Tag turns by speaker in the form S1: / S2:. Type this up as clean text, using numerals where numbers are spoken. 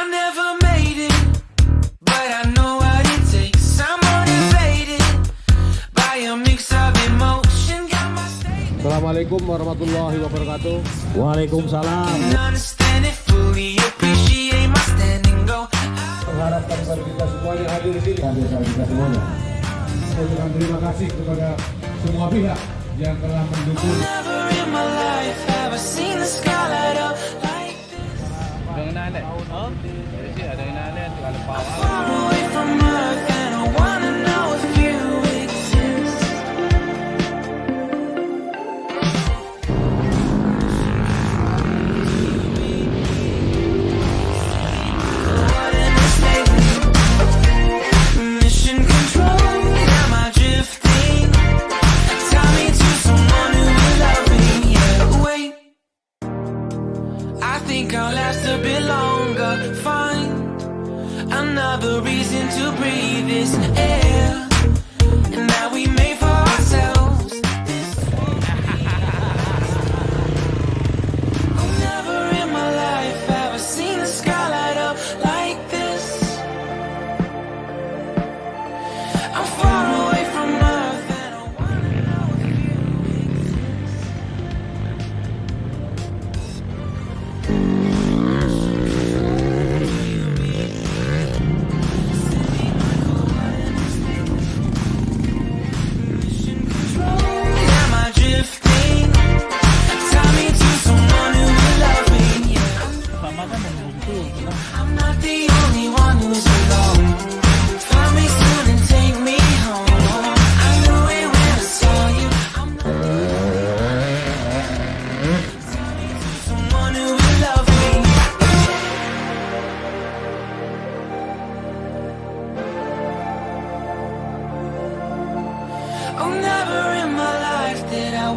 S1: I never made it, but I know what it takes. I'm motivated by a mix of emotion. Got my state.
S2: Assalamualaikum warahmatullahi wabarakatuh.
S3: Waalaikumsalam.
S1: Understand it fully, appreciate my standing go.
S2: Mengharapkan kepada kita semuanya hadir di sini. Hadir kita semuanya. Saya ucapkan terima kasih kepada semua pihak yang telah mendukung.
S1: Never in my life have I seen the sky light up like this. I'm far away from earth and I wanna know if you exist. What in this lately? Mission control, am I drifting? Tie me to someone who will love me. Yeah, wait, I think I'll last a bit longer. Find another reason to breathe this air, and now we made for ourselves this world. Oh, never in my life have I seen the sky light up like this. I'm far away from earth and I wanna know if you exist. Mission control, am I drifting? Tie me to someone who will love me. Yeah, I'm not the only one who's alone. Find me soon and take me home. I knew it when I saw you. I'm not someone who will love me. Oh, never in my life did I